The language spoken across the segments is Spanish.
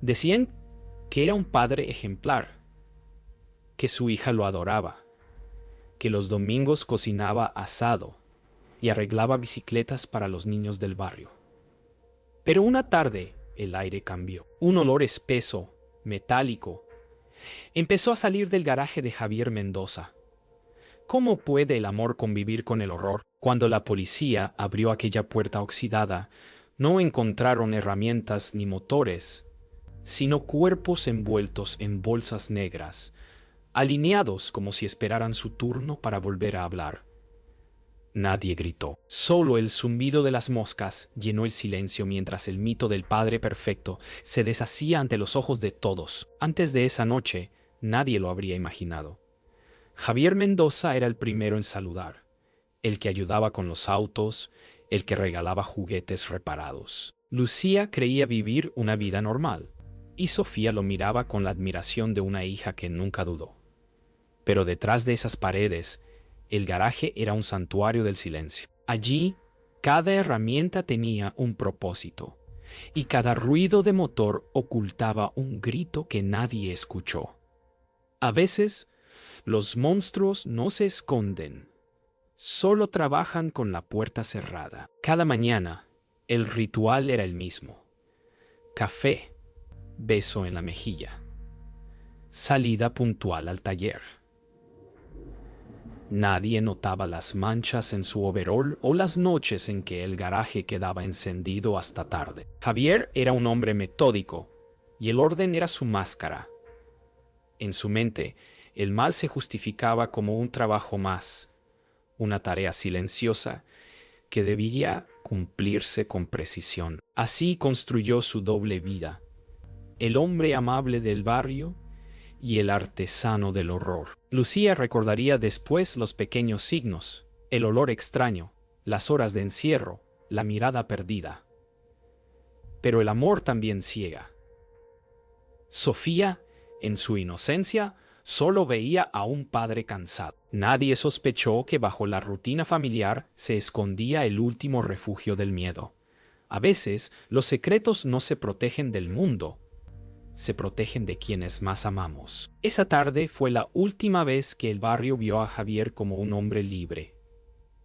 Decían que era un padre ejemplar, que su hija lo adoraba, que los domingos cocinaba asado y arreglaba bicicletas para los niños del barrio. Pero una tarde el aire cambió. Un olor espeso, metálico, empezó a salir del garaje de Javier Mendoza. ¿Cómo puede el amor convivir con el horror? Cuando la policía abrió aquella puerta oxidada, no encontraron herramientas ni motores, sino cuerpos envueltos en bolsas negras, alineados como si esperaran su turno para volver a hablar. Nadie gritó. Solo el zumbido de las moscas llenó el silencio mientras el mito del Padre Perfecto se deshacía ante los ojos de todos. Antes de esa noche, nadie lo habría imaginado. Javier Mendoza era el primero en saludar, el que ayudaba con los autos, el que regalaba juguetes reparados. Lucía creía vivir una vida normal, y Sofía lo miraba con la admiración de una hija que nunca dudó. Pero detrás de esas paredes, el garaje era un santuario del silencio. Allí, cada herramienta tenía un propósito, y cada ruido de motor ocultaba un grito que nadie escuchó. A veces, los monstruos no se esconden, solo trabajan con la puerta cerrada. Cada mañana, el ritual era el mismo. Café, beso en la mejilla, salida puntual al taller. Nadie notaba las manchas en su overol o las noches en que el garaje quedaba encendido hasta tarde. Javier era un hombre metódico, y el orden era su máscara. En su mente, el mal se justificaba como un trabajo más, una tarea silenciosa que debía cumplirse con precisión. Así construyó su doble vida, el hombre amable del barrio y el artesano del horror. Lucía recordaría después los pequeños signos, el olor extraño, las horas de encierro, la mirada perdida. Pero el amor también ciega. Sofía, en su inocencia, solo veía a un padre cansado. Nadie sospechó que bajo la rutina familiar se escondía el último refugio del miedo. A veces, los secretos no se protegen del mundo, se protegen de quienes más amamos. Esa tarde fue la última vez que el barrio vio a Javier como un hombre libre.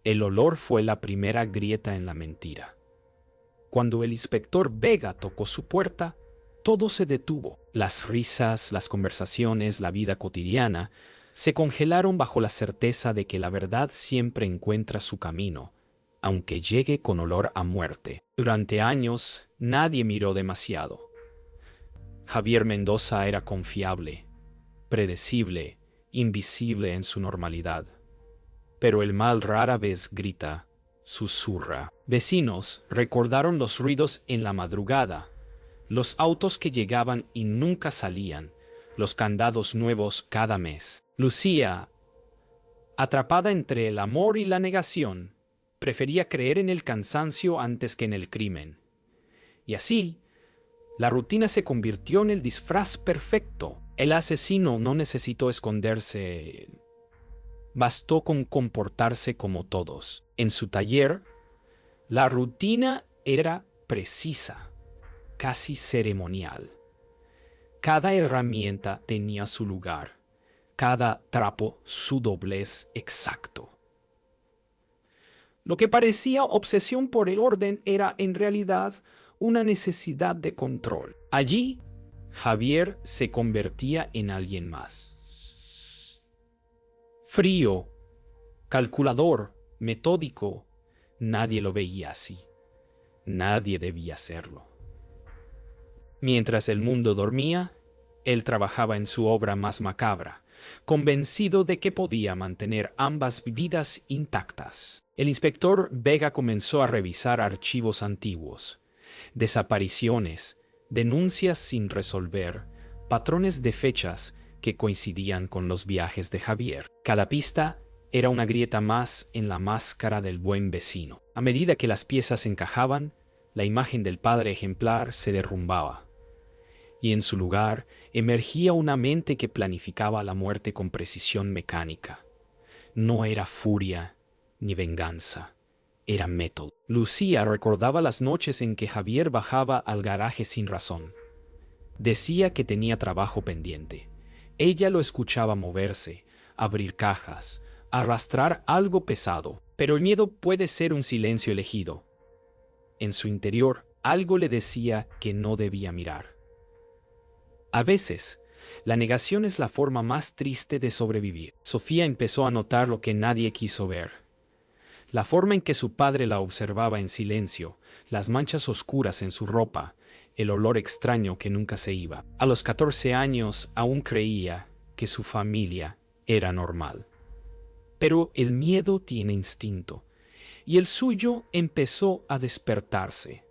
El olor fue la primera grieta en la mentira. Cuando el inspector Vega tocó su puerta, todo se detuvo. Las risas, las conversaciones, la vida cotidiana se congelaron bajo la certeza de que la verdad siempre encuentra su camino, aunque llegue con olor a muerte. Durante años, nadie miró demasiado. Javier Mendoza era confiable, predecible, invisible en su normalidad. Pero el mal rara vez grita, susurra. Vecinos recordaron los ruidos en la madrugada, los autos que llegaban y nunca salían, los candados nuevos cada mes. Lucía, atrapada entre el amor y la negación, prefería creer en el cansancio antes que en el crimen. Y así, la rutina se convirtió en el disfraz perfecto. El asesino no necesitó esconderse. Bastó con comportarse como todos. En su taller, la rutina era precisa, casi ceremonial. Cada herramienta tenía su lugar, cada trapo su doblez exacto. Lo que parecía obsesión por el orden era en realidad una necesidad de control. Allí, Javier se convertía en alguien más. Frío, calculador, metódico, nadie lo veía así. Nadie debía serlo. Mientras el mundo dormía, él trabajaba en su obra más macabra, convencido de que podía mantener ambas vidas intactas. El inspector Vega comenzó a revisar archivos antiguos. Desapariciones, denuncias sin resolver, patrones de fechas que coincidían con los viajes de Javier. Cada pista era una grieta más en la máscara del buen vecino. A medida que las piezas encajaban, la imagen del padre ejemplar se derrumbaba, y en su lugar emergía una mente que planificaba la muerte con precisión mecánica. No era furia ni venganza. Era método. Lucía recordaba las noches en que Javier bajaba al garaje sin razón. Decía que tenía trabajo pendiente. Ella lo escuchaba moverse, abrir cajas, arrastrar algo pesado, pero el miedo puede ser un silencio elegido. En su interior, algo le decía que no debía mirar. A veces, la negación es la forma más triste de sobrevivir. Sofía empezó a notar lo que nadie quiso ver. La forma en que su padre la observaba en silencio, las manchas oscuras en su ropa, el olor extraño que nunca se iba. A los 14 años aún creía que su familia era normal. Pero el miedo tiene instinto, y el suyo empezó a despertarse.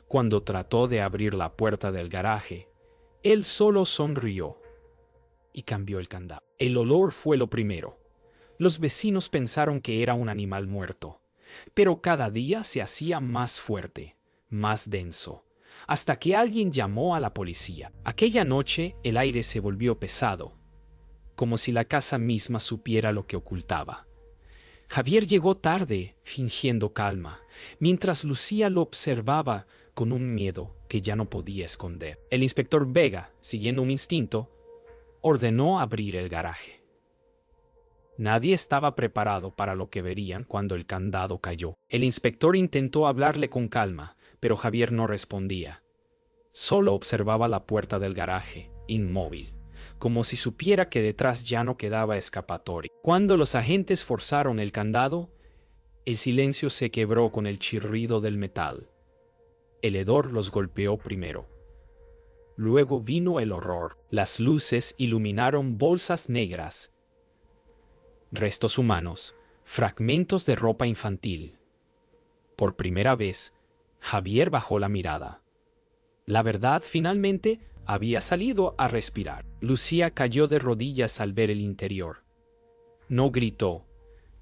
Cuando trató de abrir la puerta del garaje, él solo sonrió y cambió el candado. El olor fue lo primero. Los vecinos pensaron que era un animal muerto, pero cada día se hacía más fuerte, más denso, hasta que alguien llamó a la policía. Aquella noche el aire se volvió pesado, como si la casa misma supiera lo que ocultaba. Javier llegó tarde, fingiendo calma, mientras Lucía lo observaba con un miedo que ya no podía esconder. El inspector Vega, siguiendo un instinto, ordenó abrir el garaje. Nadie estaba preparado para lo que verían cuando el candado cayó. El inspector intentó hablarle con calma, pero Javier no respondía. Solo observaba la puerta del garaje, inmóvil, como si supiera que detrás ya no quedaba escapatoria. Cuando los agentes forzaron el candado, el silencio se quebró con el chirrido del metal. El hedor los golpeó primero. Luego vino el horror. Las luces iluminaron bolsas negras, restos humanos, fragmentos de ropa infantil. Por primera vez, Javier bajó la mirada. La verdad finalmente había salido a respirar. Lucía cayó de rodillas al ver el interior. No gritó,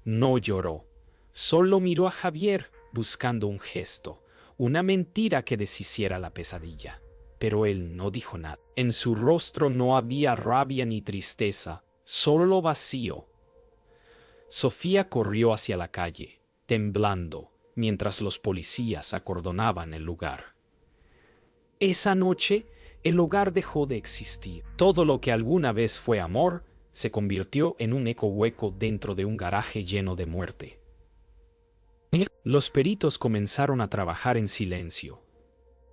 no lloró, solo miró a Javier buscando un gesto, una mentira que deshiciera la pesadilla. Pero él no dijo nada. En su rostro no había rabia ni tristeza, solo vacío. Sofía corrió hacia la calle, temblando, mientras los policías acordonaban el lugar. Esa noche, el hogar dejó de existir. Todo lo que alguna vez fue amor se convirtió en un eco hueco dentro de un garaje lleno de muerte. Los peritos comenzaron a trabajar en silencio.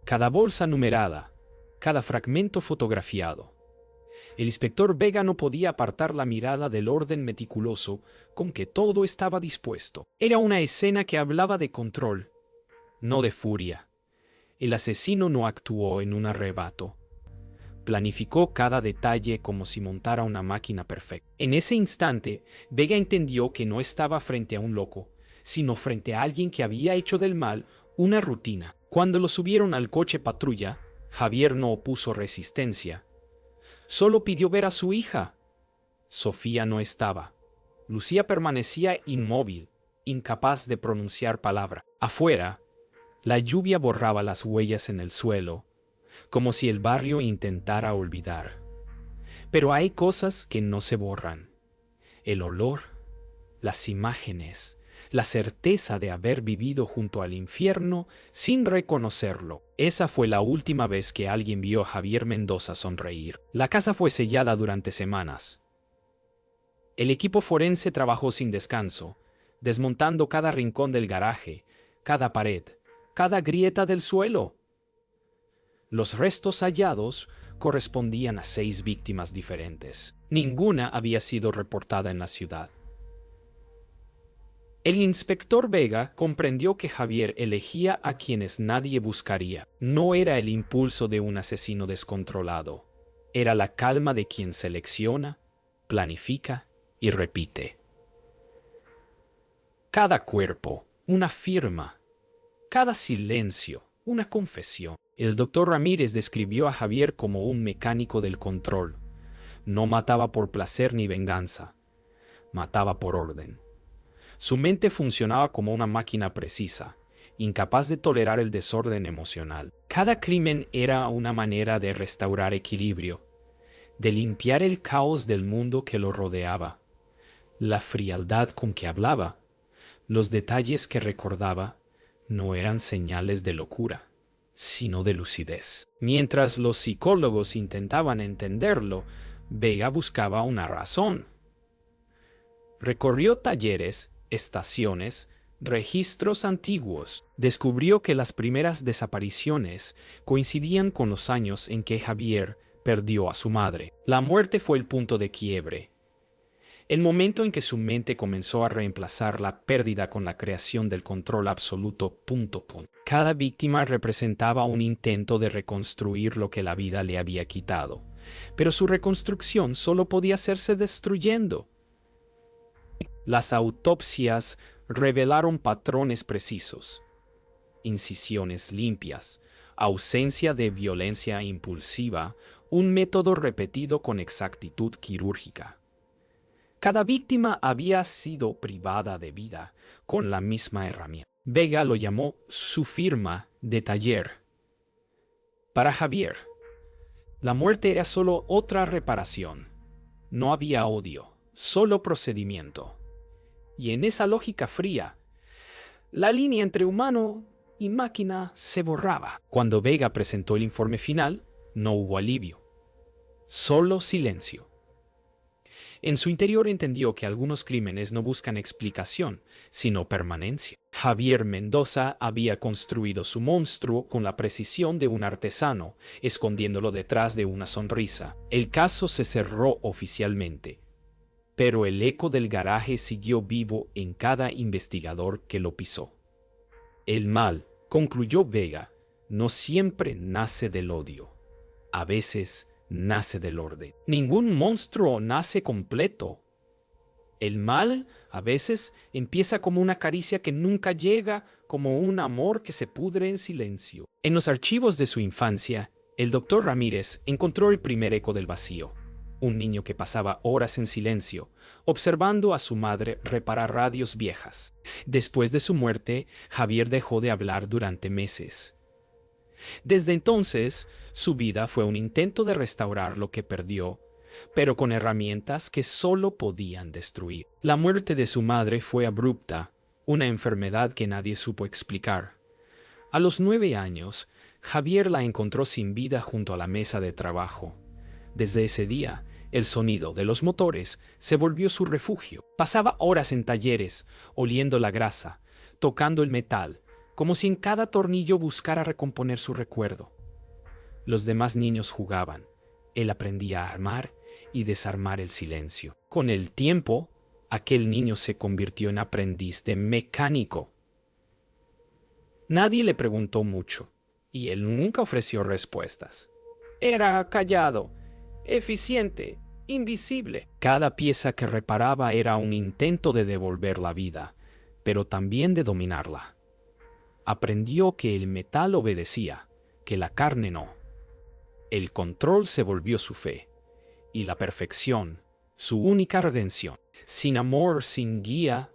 Cada bolsa numerada, cada fragmento fotografiado. El inspector Vega no podía apartar la mirada del orden meticuloso con que todo estaba dispuesto. Era una escena que hablaba de control, no de furia. El asesino no actuó en un arrebato. Planificó cada detalle como si montara una máquina perfecta. En ese instante, Vega entendió que no estaba frente a un loco, sino frente a alguien que había hecho del mal una rutina. Cuando lo subieron al coche patrulla, Javier no opuso resistencia. Solo pidió ver a su hija. Sofía no estaba. Lucía permanecía inmóvil, incapaz de pronunciar palabra. Afuera, la lluvia borraba las huellas en el suelo, como si el barrio intentara olvidar. Pero hay cosas que no se borran. El olor, las imágenes, la certeza de haber vivido junto al infierno sin reconocerlo. Esa fue la última vez que alguien vio a Javier Mendoza sonreír. La casa fue sellada durante semanas. El equipo forense trabajó sin descanso, desmontando cada rincón del garaje, cada pared, cada grieta del suelo. Los restos hallados correspondían a 6 víctimas diferentes. Ninguna había sido reportada en la ciudad. El inspector Vega comprendió que Javier elegía a quienes nadie buscaría. No era el impulso de un asesino descontrolado. Era la calma de quien selecciona, planifica y repite. Cada cuerpo, una firma. Cada silencio, una confesión. El doctor Ramírez describió a Javier como un mecánico del control. No mataba por placer ni venganza. Mataba por orden. Su mente funcionaba como una máquina precisa, incapaz de tolerar el desorden emocional. Cada crimen era una manera de restaurar equilibrio, de limpiar el caos del mundo que lo rodeaba. La frialdad con que hablaba, los detalles que recordaba, no eran señales de locura, sino de lucidez. Mientras los psicólogos intentaban entenderlo, Vega buscaba una razón. Recorrió talleres, estaciones, registros antiguos. Descubrió que las primeras desapariciones coincidían con los años en que Javier perdió a su madre. La muerte fue el punto de quiebre. El momento en que su mente comenzó a reemplazar la pérdida con la creación del control absoluto. Cada víctima representaba un intento de reconstruir lo que la vida le había quitado, pero su reconstrucción solo podía hacerse destruyendo. Las autopsias revelaron patrones precisos: incisiones limpias, ausencia de violencia impulsiva, un método repetido con exactitud quirúrgica. Cada víctima había sido privada de vida con la misma herramienta. Vega lo llamó su firma de taller. Para Javier, la muerte era solo otra reparación. No había odio, solo procedimiento. Y en esa lógica fría, la línea entre humano y máquina se borraba. Cuando Vega presentó el informe final, no hubo alivio, solo silencio. En su interior entendió que algunos crímenes no buscan explicación, sino permanencia. Javier Mendoza había construido su monstruo con la precisión de un artesano, escondiéndolo detrás de una sonrisa. El caso se cerró oficialmente, pero el eco del garaje siguió vivo en cada investigador que lo pisó. El mal, concluyó Vega, no siempre nace del odio. A veces nace del orden. Ningún monstruo nace completo. El mal a veces empieza como una caricia que nunca llega, como un amor que se pudre en silencio. En los archivos de su infancia, el doctor Ramírez encontró el primer eco del vacío. Un niño que pasaba horas en silencio, observando a su madre reparar radios viejas. Después de su muerte, Javier dejó de hablar durante meses. Desde entonces, su vida fue un intento de restaurar lo que perdió, pero con herramientas que solo podían destruir. La muerte de su madre fue abrupta, una enfermedad que nadie supo explicar. A los 9 años, Javier la encontró sin vida junto a la mesa de trabajo. Desde ese día, el sonido de los motores se volvió su refugio. Pasaba horas en talleres, oliendo la grasa, tocando el metal, como si en cada tornillo buscara recomponer su recuerdo. Los demás niños jugaban. Él aprendía a armar y desarmar el silencio. Con el tiempo, aquel niño se convirtió en aprendiz de mecánico. Nadie le preguntó mucho, y él nunca ofreció respuestas. Era callado, eficiente, invisible. Cada pieza que reparaba era un intento de devolver la vida, pero también de dominarla. Aprendió que el metal obedecía, que la carne no. El control se volvió su fe, y la perfección, su única redención. Sin amor, sin guía,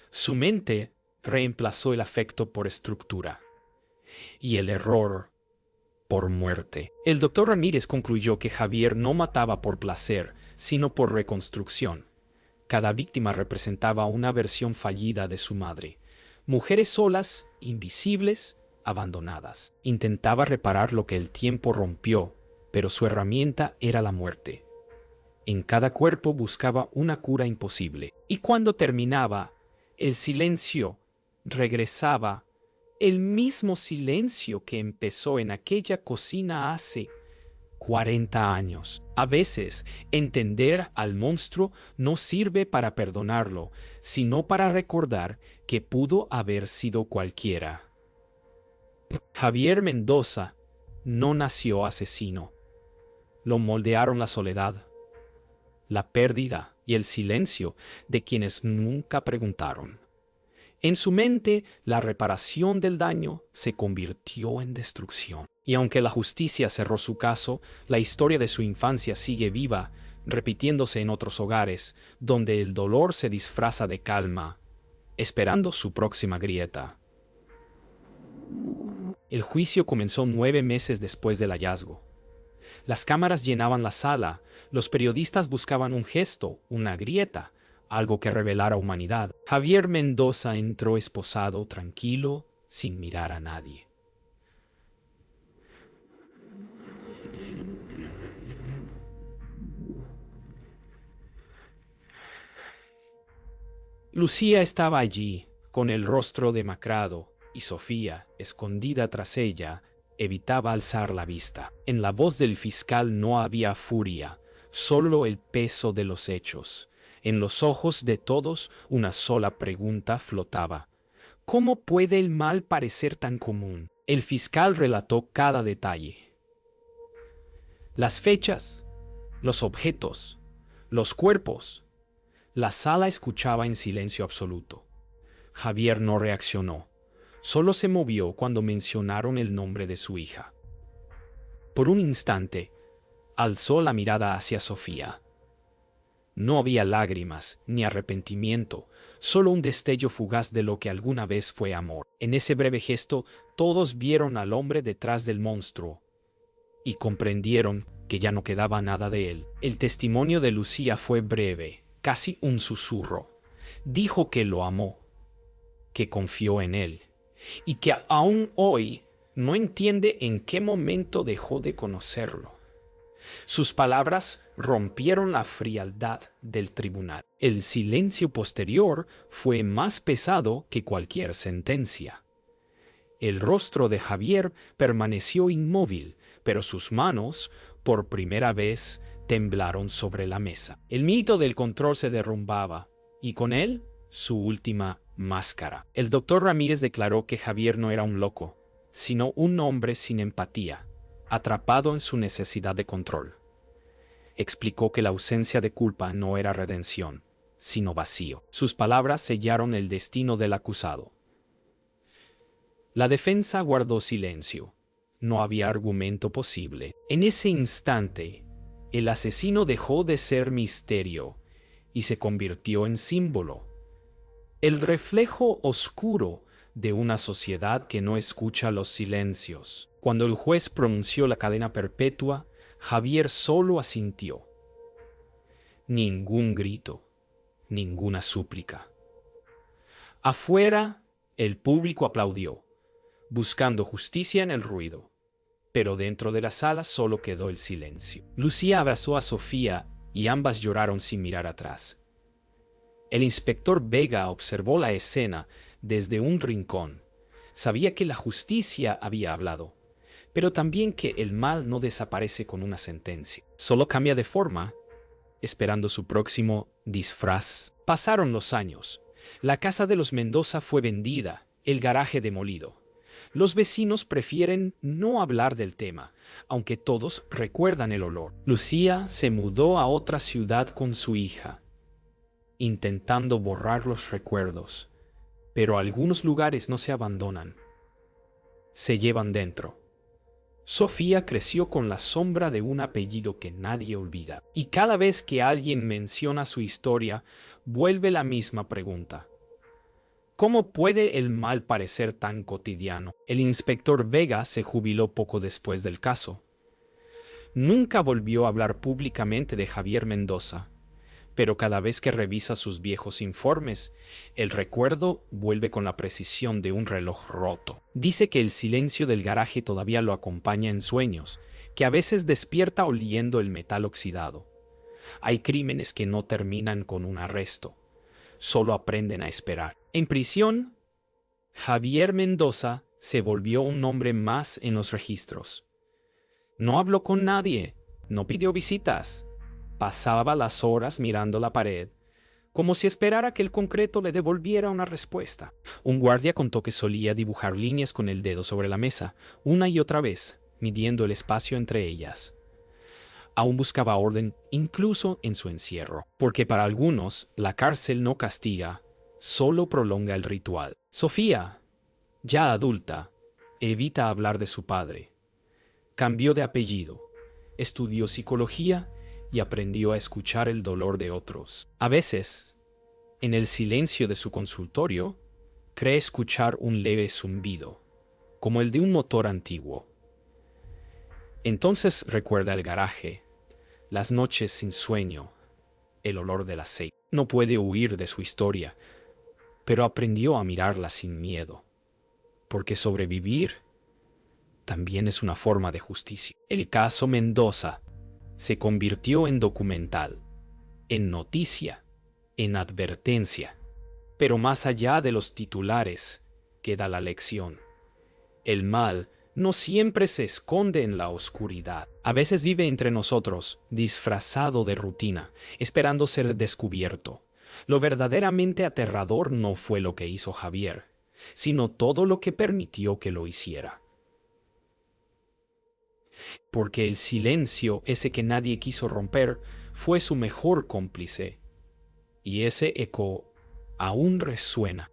su mente reemplazó el afecto por estructura, y el error por muerte. El doctor Ramírez concluyó que Javier no mataba por placer, sino por reconstrucción. Cada víctima representaba una versión fallida de su madre. Mujeres solas, invisibles, abandonadas. Intentaba reparar lo que el tiempo rompió, pero su herramienta era la muerte. En cada cuerpo buscaba una cura imposible. Y cuando terminaba, el silencio regresaba, el mismo silencio que empezó en aquella cocina hace 40 años. A veces, entender al monstruo no sirve para perdonarlo, sino para recordar que pudo haber sido cualquiera. Javier Mendoza no nació asesino. Lo moldearon la soledad, la pérdida y el silencio de quienes nunca preguntaron. En su mente, la reparación del daño se convirtió en destrucción. Y aunque la justicia cerró su caso, la historia de su infancia sigue viva, repitiéndose en otros hogares, donde el dolor se disfraza de calma, esperando su próxima grieta. El juicio comenzó 9 meses después del hallazgo. Las cámaras llenaban la sala, los periodistas buscaban un gesto, una grieta, algo que revelara humanidad. Javier Mendoza entró esposado, tranquilo, sin mirar a nadie. Lucía estaba allí, con el rostro demacrado, y Sofía, escondida tras ella, evitaba alzar la vista. En la voz del fiscal no había furia, solo el peso de los hechos. En los ojos de todos una sola pregunta flotaba. ¿Cómo puede el mal parecer tan común? El fiscal relató cada detalle. Las fechas, los objetos, los cuerpos. La sala escuchaba en silencio absoluto. Javier no reaccionó. Solo se movió cuando mencionaron el nombre de su hija. Por un instante, alzó la mirada hacia Sofía. No había lágrimas ni arrepentimiento, solo un destello fugaz de lo que alguna vez fue amor. En ese breve gesto, todos vieron al hombre detrás del monstruo y comprendieron que ya no quedaba nada de él. El testimonio de Lucía fue breve, casi un susurro. Dijo que lo amó, que confió en él y que aún hoy no entiende en qué momento dejó de conocerlo. Sus palabras rompieron la frialdad del tribunal. El silencio posterior fue más pesado que cualquier sentencia. El rostro de Javier permaneció inmóvil, pero sus manos, por primera vez, temblaron sobre la mesa. El mito del control se derrumbaba, y con él, su última máscara. El doctor Ramírez declaró que Javier no era un loco, sino un hombre sin empatía, atrapado en su necesidad de control. Explicó que la ausencia de culpa no era redención, sino vacío. Sus palabras sellaron el destino del acusado. La defensa guardó silencio. No había argumento posible. En ese instante, el asesino dejó de ser misterio y se convirtió en símbolo. El reflejo oscuro de una sociedad que no escucha los silencios. Cuando el juez pronunció la cadena perpetua, Javier solo asintió. Ningún grito, ninguna súplica. Afuera, el público aplaudió, buscando justicia en el ruido. Pero dentro de la sala solo quedó el silencio. Lucía abrazó a Sofía y ambas lloraron sin mirar atrás. El inspector Vega observó la escena desde un rincón. Sabía que la justicia había hablado, pero también que el mal no desaparece con una sentencia. Solo cambia de forma, esperando su próximo disfraz. Pasaron los años. La casa de los Mendoza fue vendida, el garaje demolido. Los vecinos prefieren no hablar del tema, aunque todos recuerdan el olor. Lucía se mudó a otra ciudad con su hija, intentando borrar los recuerdos, pero algunos lugares no se abandonan, se llevan dentro. Sofía creció con la sombra de un apellido que nadie olvida, y cada vez que alguien menciona su historia, vuelve la misma pregunta. ¿Cómo puede el mal parecer tan cotidiano? El inspector Vega se jubiló poco después del caso. Nunca volvió a hablar públicamente de Javier Mendoza, pero cada vez que revisa sus viejos informes, el recuerdo vuelve con la precisión de un reloj roto. Dice que el silencio del garaje todavía lo acompaña en sueños, que a veces despierta oliendo el metal oxidado. Hay crímenes que no terminan con un arresto, solo aprenden a esperar. En prisión, Javier Mendoza se volvió un nombre más en los registros. No habló con nadie, no pidió visitas. Pasaba las horas mirando la pared, como si esperara que el concreto le devolviera una respuesta. Un guardia contó que solía dibujar líneas con el dedo sobre la mesa, una y otra vez, midiendo el espacio entre ellas. Aún buscaba orden incluso en su encierro, porque para algunos la cárcel no castiga, solo prolonga el ritual. Sofía, ya adulta, evita hablar de su padre. Cambió de apellido, estudió psicología y aprendió a escuchar el dolor de otros. A veces, en el silencio de su consultorio, cree escuchar un leve zumbido, como el de un motor antiguo. Entonces recuerda el garaje, las noches sin sueño, el olor del aceite. No puede huir de su historia, pero aprendió a mirarla sin miedo, porque sobrevivir también es una forma de justicia. El caso Mendoza se convirtió en documental, en noticia, en advertencia. Pero más allá de los titulares, queda la lección. El mal no siempre se esconde en la oscuridad. A veces vive entre nosotros, disfrazado de rutina, esperando ser descubierto. Lo verdaderamente aterrador no fue lo que hizo Javier, sino todo lo que permitió que lo hiciera. Porque el silencio, ese que nadie quiso romper, fue su mejor cómplice. Y ese eco aún resuena.